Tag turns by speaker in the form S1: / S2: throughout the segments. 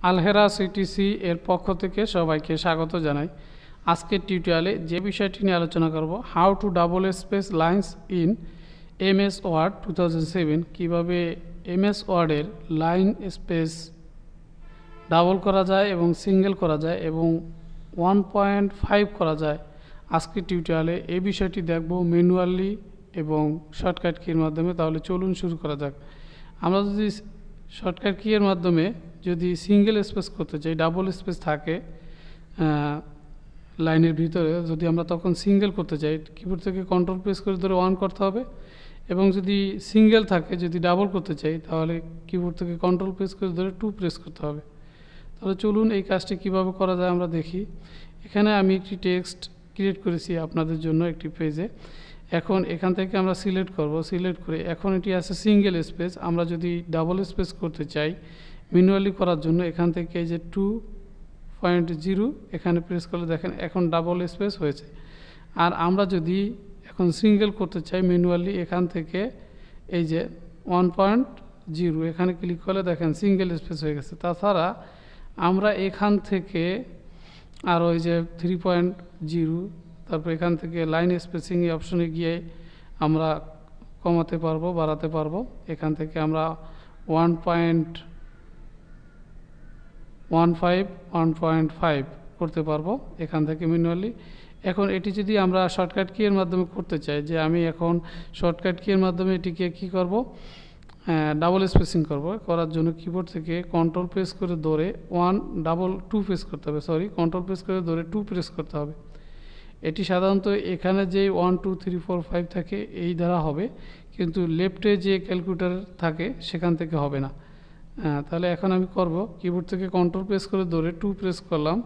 S1: Alhera CTC এর পক্ষ থেকে সবাইকে স্বাগত জানাই। আজকের টিউটোরিয়ালে যে বিষয়টি নিয়ে আলোচনা করব, how to double space lines in MS Word 2007, কীভাবে এমএস ওয়ার্ডের লাইন স্পেস ডাবল করা যায় এবং সিঙ্গেল করা যায় এবং 1.5 করা যায়। আজকের টিউটোরিয়ালে এই বিষয়টি দেখব ম্যানুয়ালি এবং শর্টকাট কির মাধ্যমে। তাহলে চলুন শুরু করা যাক। আমরা যদি শর্টকাট কিয়ের মাধ্যমে যদি সিঙ্গেল স্পেস করতে চাই, ডাবল স্পেস থাকে লাইনের ভিতরে, যদি আমরা তখন সিঙ্গেল করতে চাই কিবোর্ড থেকে কন্ট্রোল প্রেস করে ধরে 1 করতে হবে, এবং যদি সিঙ্গেল থাকে যদি ডাবল করতে চাই তাহলে কিবোর্ড থেকে কন্ট্রোল প্রেস করে ধরে 2 প্রেস করতে হবে। তাহলে চলুন এই কাজটি কিভাবে করা যায় আমরা দেখি। এখানে আমি একটি টেক্সট ক্রিয়েট করেছি আপনাদের জন্য একটি পেজে। এখন এখান থেকে আমরা সিলেক্ট করব, সিলেক্ট করে এখন এটি আছে সিঙ্গেল স্পেস। আমরা যদি ডাবল স্পেস করতে চাই ম্যানুয়ালি করার জন্য এখান থেকে এই যে 2.0 এখানে প্রেস করলে দেখেন এখন ডাবল স্পেস হয়েছে। আর আমরা যদি এখন সিঙ্গেল করতে চাই ম্যানুয়ালি, এখান থেকে এই যে 1.0 এখানে ক্লিক করলে দেখেন সিঙ্গেল স্পেস হয়ে গেছে। তাছাড়া আমরা এখান থেকে আর ওই যে 3.0, তারপর এখান থেকে লাইন স্পেসিং এই অপশনে গিয়ে আমরা কমাতে পারবো, বাড়াতে পারবো। এখান থেকে আমরা 1.5 করতে পারবো এখান থেকে ম্যানুয়ালি। এখন এটি যদি আমরা শর্টকাট কিয়ের মাধ্যমে করতে চাই, যে আমি এখন শর্টকাট কিয়ের মাধ্যমে এটিকে কি করব, ডাবল স্পেসিং করব। করার জন্য কিবোর্ড থেকে কন্ট্রোল প্রেস করে ধরে 2 প্রেস করতে হবে, কন্ট্রোল প্রেস করে ধরে 2 প্রেস করতে হবে। এটি সাধারণত এখানে যে 1 2 3 4 5 থাকে এই দ্বারা হবে, কিন্তু লেফটে যে ক্যালকুলেটর থাকে সেখান থেকে হবে না। তাহলে এখন আমি করব, কিবোর্ড থেকে কন্ট্রোল প্রেস করে ধরে 2 প্রেস করলাম,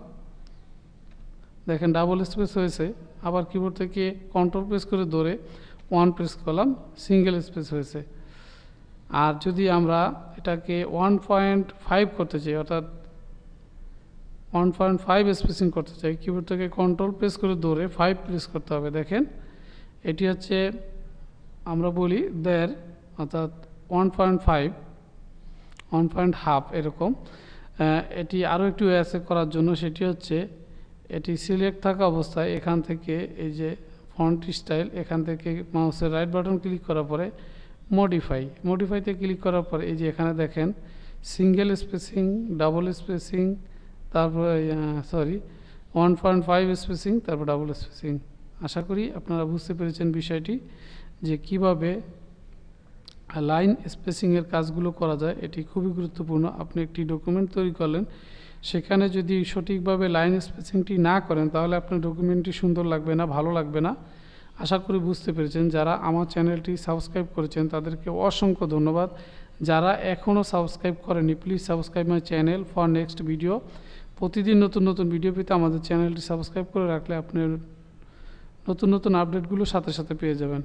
S1: দেখেন ডাবল স্পেস হয়েছে। আবার কিবোর্ড থেকে কন্ট্রোল প্রেস করে ধরে 1 প্রেস করলাম, সিঙ্গেল স্পেস হয়েছে। আর যদি আমরা এটাকে 1.5 করতে চাই, অর্থাৎ 1.5 স্পেসিং করতে চাই, কিবোর্ড থেকে কন্ট্রোল প্রেস করে ধরে 5 প্রেস করতে হবে। দেখেন এটি হচ্ছে আমরা বলি দেড়, অর্থাৎ 1.5 এরকম। এটি আরও একটু আছে করার জন্য, সেটি হচ্ছে এটি সিলেক্ট থাকা অবস্থায় এখান থেকে এই যে ফন্ট স্টাইল, এখান থেকে মাউসের রাইট বাটন ক্লিক করার পরে মডিফাইতে ক্লিক করার পরে এই যে এখানে দেখেন সিঙ্গেল স্পেসিং, ডাবল স্পেসিং, তারপরে 1.5 স্পেসিং, তারপর ডাবল স্পেসিং। আশা করি আপনারা বুঝতে পেরেছেন বিষয়টি, যে কিভাবে লাইন স্পেসিংয়ের কাজগুলো করা যায়। এটি খুবই গুরুত্বপূর্ণ। আপনি একটি ডকুমেন্ট তৈরি করলেন, সেখানে যদি সঠিকভাবে লাইন স্পেসিংটি না করেন তাহলে আপনার ডকুমেন্টটি সুন্দর লাগবে না, ভালো লাগবে না। আশা করি বুঝতে পেরেছেন। যারা আমার চ্যানেলটি সাবস্ক্রাইব করেছেন তাদেরকে অসংখ্য ধন্যবাদ। যারা এখনও সাবস্ক্রাইব করেনি please subscribe my channel for next video. প্রতিদিন নতুন নতুন ভিডিও পেতে আমাদের চ্যানেলটি সাবস্ক্রাইব করে রাখলে আপনি নতুন নতুন আপডেটগুলো সাথে সাথে পেয়ে যাবেন।